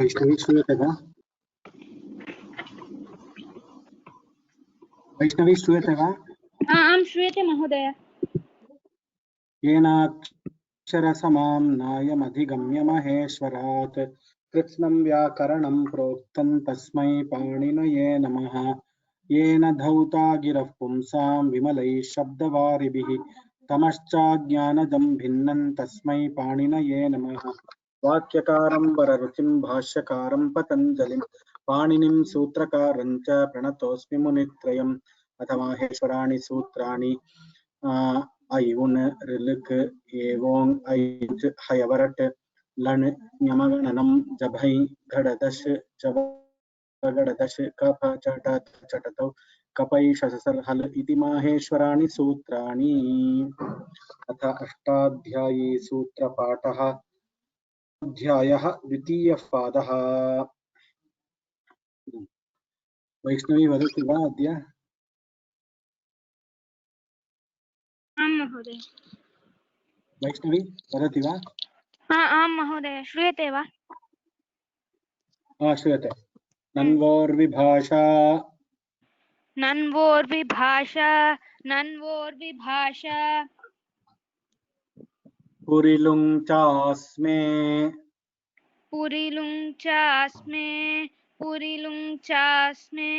वैष्णवी श्रूयते वा? वैष्णवी श्रूयते वा? आं श्रूयते महोदय। येनाक्षरसमाम्नायमधिगम्य महेश्वरात् कृत्स्नं व्याकरणं प्रोक्तं तस्मै पाणिनये नमः। येन धौता गिरः पुंसां विमलैः शब्दवारिभिः तमश्चाज्ञानजं भिन्नं तस्मै पाणिनये नमः। वाक्यकारं वररुचिं भाष्यकारं पतञ्जलिं पाणिनिं सूत्रकारं च प्रणतोऽस्मि मुनित्रयम्। अथ माहेश्वराणि सूत्राणि अयुन् ऋलृक् एवोङ् ऐच हयवरट् लण् ञमगणनं जभै घडदश जवगडदश कफ चट चटतौ कपै शससर् हल् इति माहेश्वराणि सूत्राणि। अथ अष्टाध्यायी सूत्रपाठः। अध्यायः द्वितीयः पादः। वैष्णवी वदति वा अद्य? आं महोदय। वैष्णवी वदति वा? आं महोदय, श्रूयते वा? श्रूयते। नन्वोर्विभाषा नन्वोर्विभाषा पुरिलुं चास्मे पुरिलुं चास्मे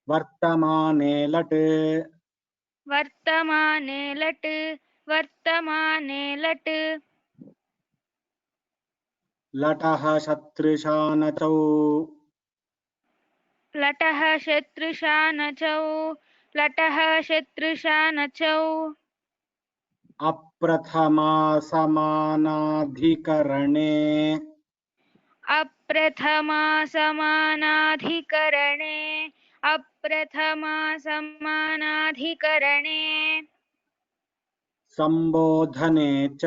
वर्तमाने लट् वर्तमाने लट् लटः शतृशानचौ लटः शतृशानचौ अप्रथमा समानाधिकरणे संबोधने च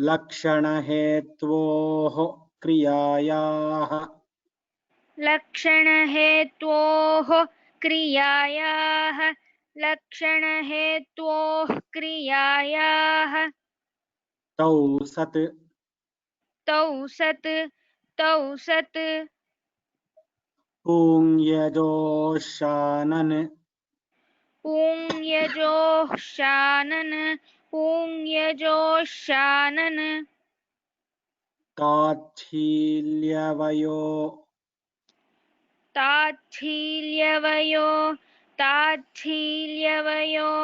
लक्षणहेत्वोः क्रियायाः तौ सत् पुंयजोशानन् ताच्छील्यवयो ताच्छील्यवयो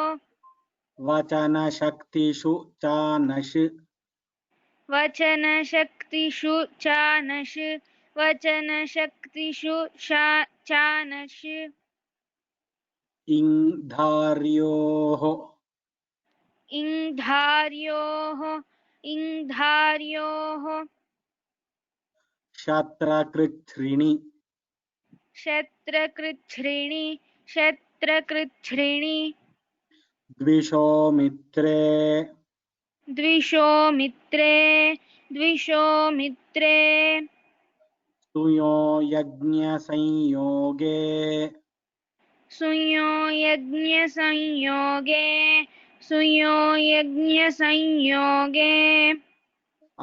वचनशक्तिषु चानश् वचनशक्तिषु चानश् इङ्धार्योः इङ्धार्योः शत्रकृच्छ्रिणि शत्रकृच्छ्रिणि द्विषो मित्रे द्विषो मित्रे स्तुयो यज्ञसंयोगे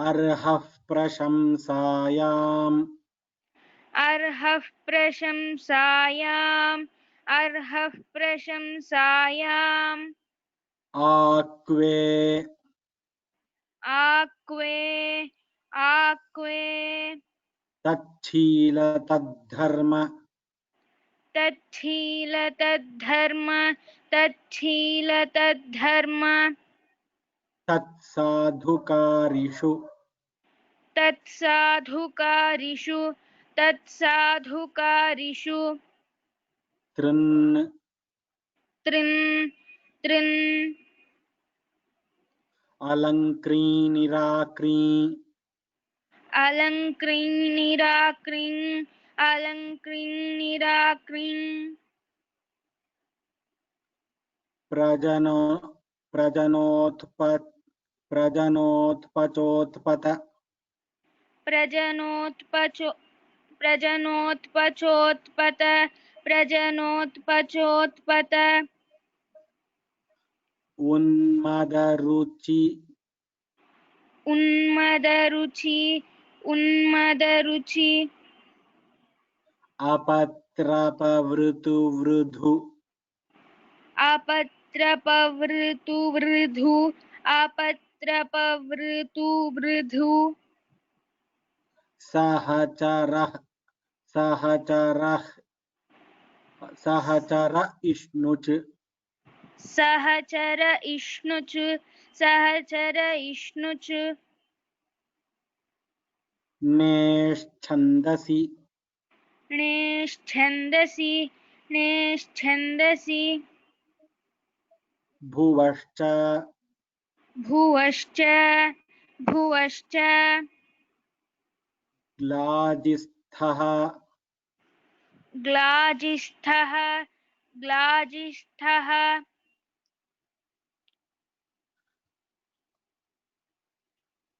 अर्हः प्रशंसायाम् आक्वे तच्छील तद्धर्म तत्साधुकारिषु तृन् अलङ्कृञ् अलङ्कृञ् प्रजनोत्पचोत्पत प्रजनोत्पचोत्पत उन्मदरुचि उन्मदरुचि उन्मदरुचि अपत्रपवृतुवृधु आपत्रपवृतु वृधु आपत्रपवृतु वृधु सहचरः सहचरः सहचर इष्णुच सहचर इष्णुच सहचर इष्णुच नेच्छन्दसि नेच्छन्दसि नेच्छन्दसि भुवश्च भुवश्च भुवश्च ग्लाजिस्थः ग्लाजिस्थः ग्लाजिस्थः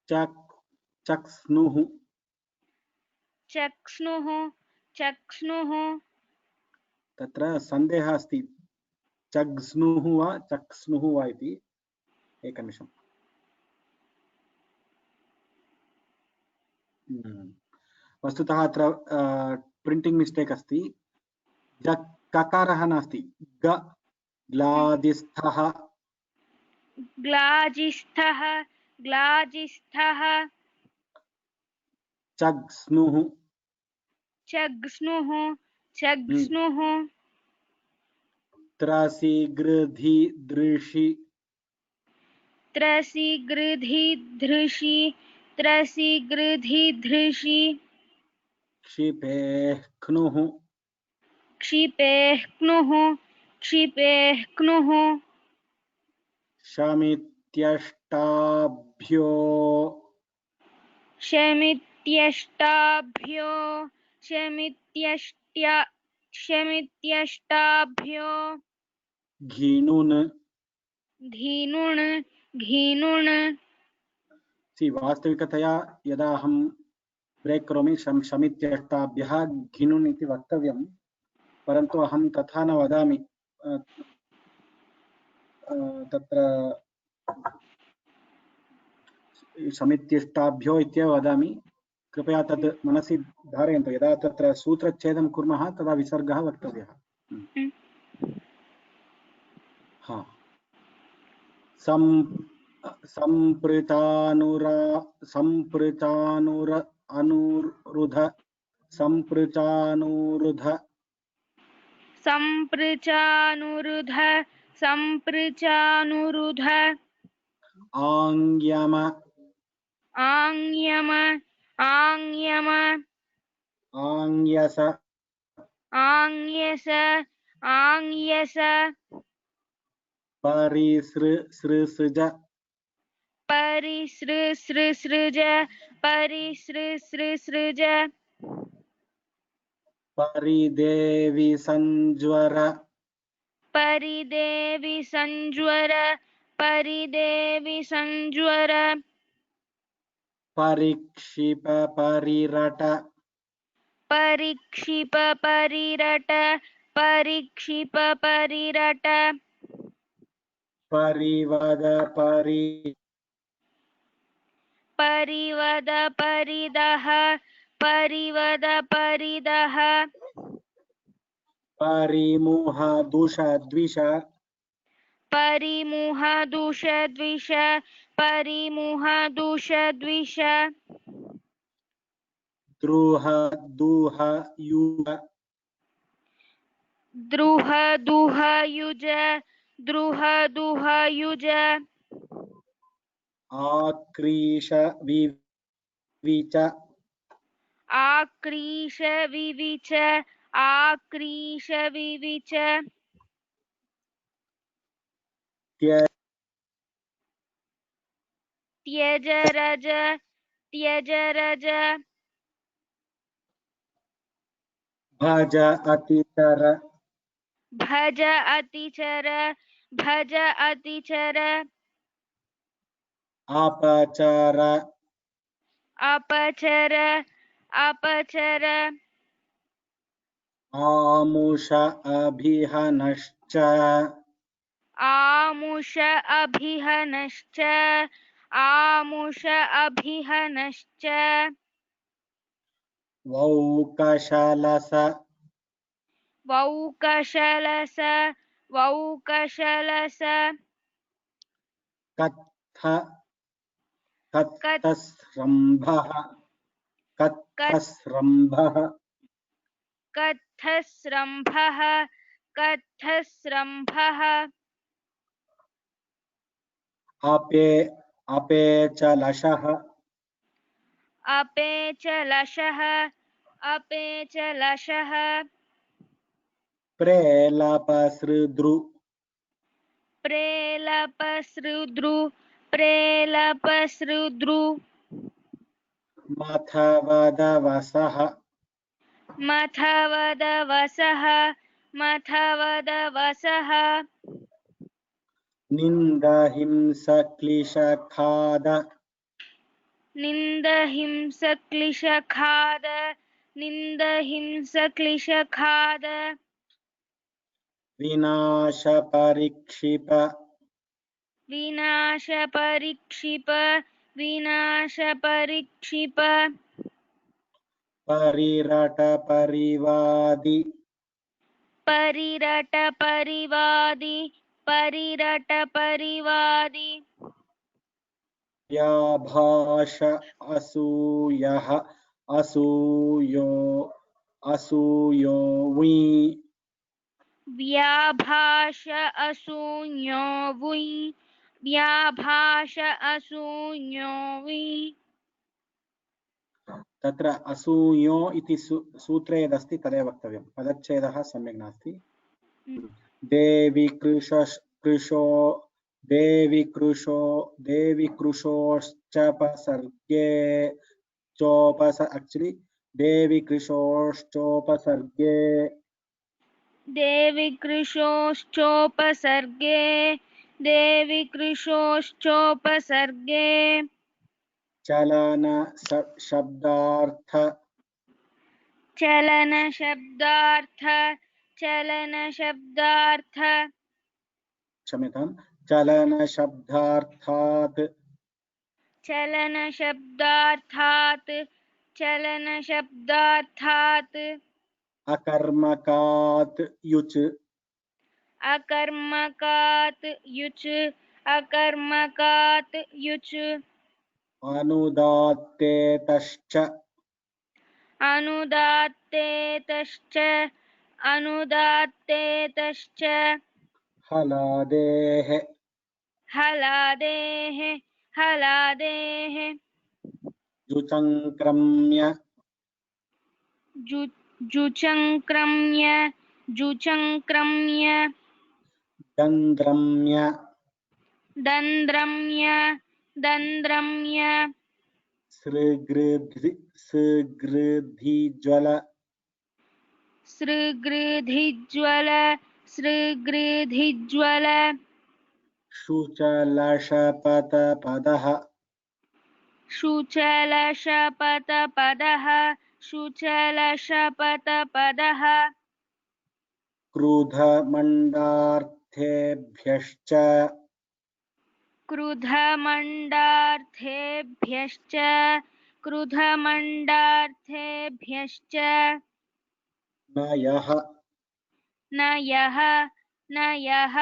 चक्स्नुः चक्स्नुः चक्स्नुः तत्र सन्देहः अस्ति चग्स्नुः वा चक्स्नुः वा इति एकनिमिषम् वस्तुतः अत्र प्रिण्टिङ्ग् मिस्टेक् अस्ति ककारः नास्ति ग्लाजिस्थः ग्लाजिस्थः ग्लाजिस्थः चग्स्नुः चग्स्नुः चग्स्नुः त्रसिगृधिदृषि त्रसिगृधिधृषि त्रसिगृधिधृषि क्षिपेह्नुः क्षिपेह्नुः क्षिपेह्नुः शमित्यष्टाभ्यो शमित्यष्टाभ्यो शमित्यष्टाभ्यो घिनुन् धीनुन् घीनुन् वास्तविकतया यदा अहं ब्रेक् करोमि शमित्यष्टाभ्यः घिनुन् इति वक्तव्यं परन्तु अहं तथा न वदामि तत्र शमित्यष्टाभ्यो इत्येव वदामि कृपया तद् मनसि धारयन्तु यदा तत्र सूत्रच्छेदं कुर्मः तदा विसर्गः वक्तव्यः हा सम्पृचानुरुध आङ्ग्यम आङ्ग्यम आङ्ग्यम आङ्ग्यस आङ्ग्यस आङ्ग्यस परिसृसृज परिसृसृसृज परिसृसृसृज परिदेवि संज्वर परिदेवि संज्वर परिदेवि संज्वर परिक्षिप परिरट परिक्षिप परिरट परिक्षिप परिरट परिवद परिवद परिदः परिवद परिदः परिमुह दुषद्विष परिमुह दुषद्विष परिमुह दुषद्विष द्रुह दुह युग द्रुह दुह युज द्रुह दुह युज आक्रीश विविच आक्रीश विविच आक्रीश विविच त्यज रज त्यज रज भज अतिचर भज अतिचर भज अतिचर अपचर अपचर अपचर आमुष अभिहनश्च आमुष अभिहनश्च आमुष अभिहनश्च वौकशलस वौकशलस वौकशलस कत्थ कत् कत्थस्रम्भः कत्थस्रम्भः कत्थस्रम्भः कत्थस्रम्भः अपे अपेचलशः अपेचलशः अपेचलशः प्रेलपसृदृ प्रेलपसृदृ प्रेलपसृदृ मथवदवसः मथवदवसः मथवदवसः निन्दहिंसक्लिशखाद निन्दहिंसक्लिशखाद निन्दहिंसक्लिशखाद विनाशपरिक्षिप विनाशपरिक्षिप विनाशपरिक्षिप परिरटपरिवादि परिरटपरिवादि परिरटपरिवादि व्याभाष असूयः असूयो असूयो वि व्याभाष असून्यो वै व्याभाष असून्यो वै तत्र असूयो इति सूत्रे यदस्ति तदेव वक्तव्यं पदच्छेदः सम्यक् नास्ति देविकृशोश्चपसर्गे actually देविकृशोश्चोपसर्गे देविकृशोश्चोपसर्गे देविकृशोश्चोपसर्गे चलन शब्दार्थ चलनशब्दार्थ चलनशब्दार्थ क्षम्यतां चलनशब्दार्थात् चलनशब्दार्थात् चलनशब्दार्थात् अकर्मकात् युच् अकर्मकात् युच् अकर्मकात् युच् अनुदात्तेतश्च अनुदात्तेतश्च अनुदात्तेतश्च हलादेः हलादेः हलादेः जुचङ्क्रम्य जुचङ्क्रम्य जुचङ्क्रम्य दन्द्रम्य दन्द्रम्य दन्द्रम्य सृगृधिज्वल सृगृधिज्वल सृगृधिज्वल शुचलशपतपदः शुचलशपतपदः शुचलशपतपदः क्रुधमण्डार्थेभ्यश्च क्रुधमण्डार्थेभ्यश्च क्रुधमण्डार्थेभ्यश्च न यः न यः न यः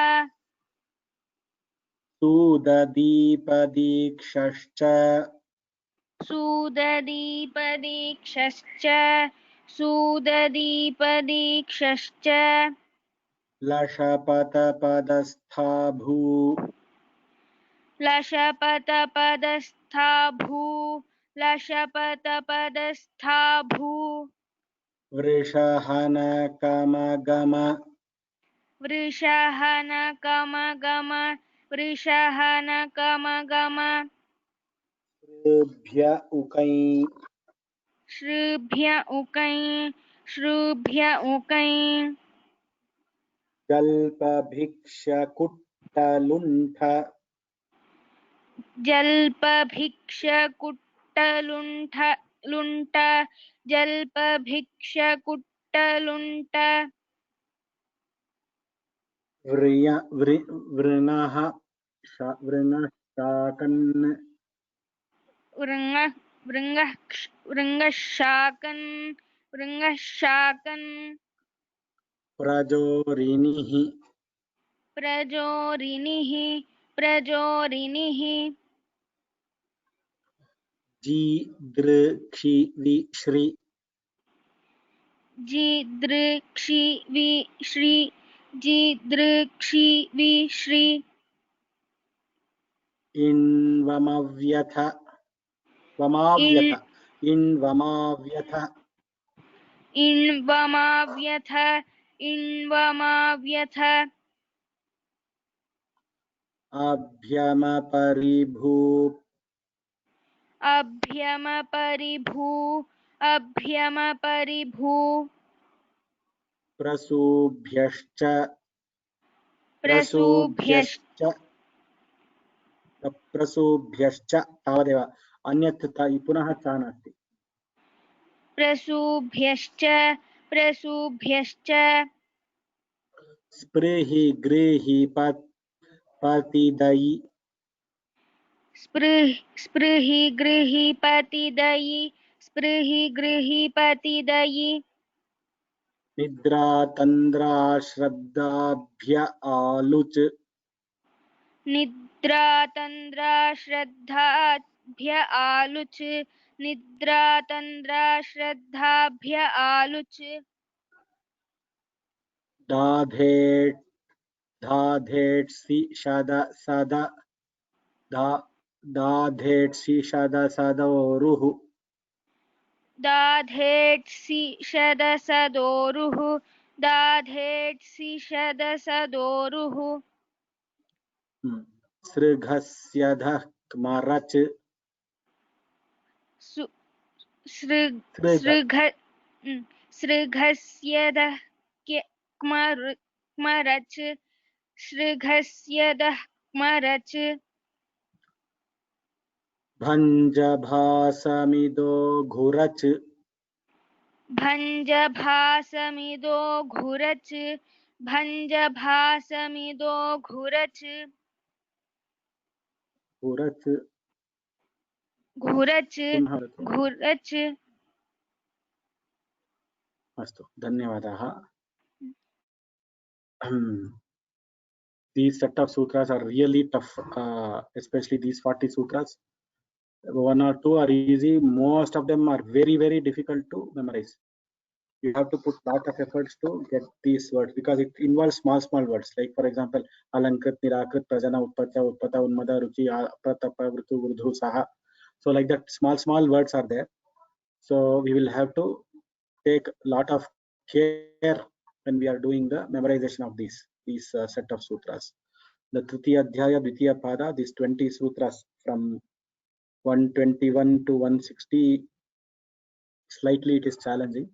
सूददीपदीक्षश्च सूददीपदीक्षश्च सूददीपदीक्षश्च लशपतपदस्था भू लशपतपदस्था भू लशपतपदस्था भू वृषहनकमगम वृषहनकमगम वृषहनकमगम ऋभ्य उकै श्रुभ्य उकै श्रुभ्य उकै जल्पभिक्षकुट्टलुण्ठ जल्पभिक्षकुट्टलुण्ठ लुण्ट जल्पभिक्षकुट्टलुण्ट वृणः शाकन् वृङ्गशाकन् प्रजोरिणिः प्रजोरिणिः जीदृक्षिविश्री जीदृक्षिविश्री इन्वमव्यथ इन्वमाव्यथ अभ्यमपरिभू प्रसूभ्यश्च तावदेव अन्यत् पुनः च नास्ति प्रसूभ्यश्च स्पृहि गृहि पतिदयि स्पृहि गृहीपतिदयि निद्रातन्द्राश्रद्धाभ्य आलुच निद्रातन्द्राश्रद्धाभ्य आलुच दाधेट्सि शदसदोरुः दाधेट्सि शदसदोरुः सृघस्यधः क्मरच सृघस्यदः क्मरच भञ्जभासमिदो घुरच भञ्जभासमिदो घुरच अस्तु धन्यवादाः these set of sutras are really tough, especially these 40 sutras. One or two are easy, most of them are very, very difficult to memorize. You have to put lot of efforts to get these words because it involves small words, like for example alankrit, nirakrit, prajana, utpata, unmada, ruchi, pratapa, vritu, vruddhu, saha. So like that small words are there, so we will have to take a lot of care when we are doing the memorization of these set of sutras. The Tritiya Adhyaya Dvitiya Pada, these 20 sutras from 121 to 160, slightly it is challenging.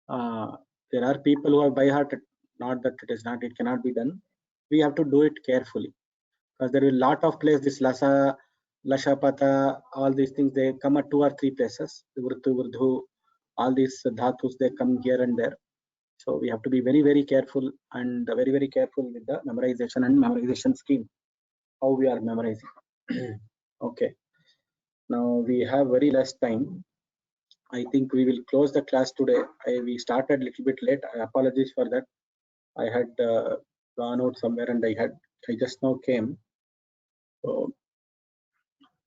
There are people who have by heart, not that it cannot be done. We have to do it carefully because there is a lot of places, this Lasa, Lashapata, all these things, they come at 2 or 3 places. Vrittu, Vruddhu, all these dhatus, they come here and there. So we have to be very, very careful and very, very careful with the memorization and memorization scheme, how we are memorizing. Okay. Now we have very less time. I think we will close the class today. We started a little bit late. I apologize for that. I had gone out somewhere and I just now came. So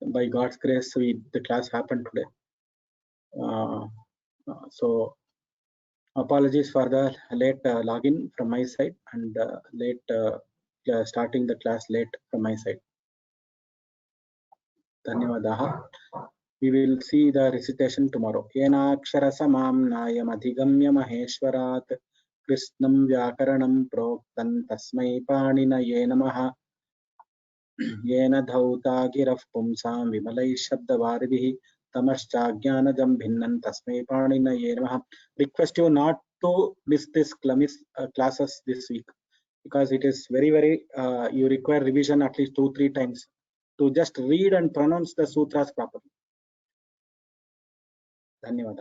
by God's grace, the class happened today. So apologies for the late login from my side and late starting the class late from my side. Dhanyavadaha. We will see the recitation tomorrow. Yenakshara samamnayam adhigamya maheshwarat krishnam vyakaranam proktan tasmai paninaye namaha yena dhauta giraf pumsam vimalai shabdavaribhi tamaschagnanajam bhinnan tasmai paninaye namaha. Request you not to miss this classes this week because it is very, very you require revision at least 2-3 times to just read and pronounce the sutras properly. धन्यवाद.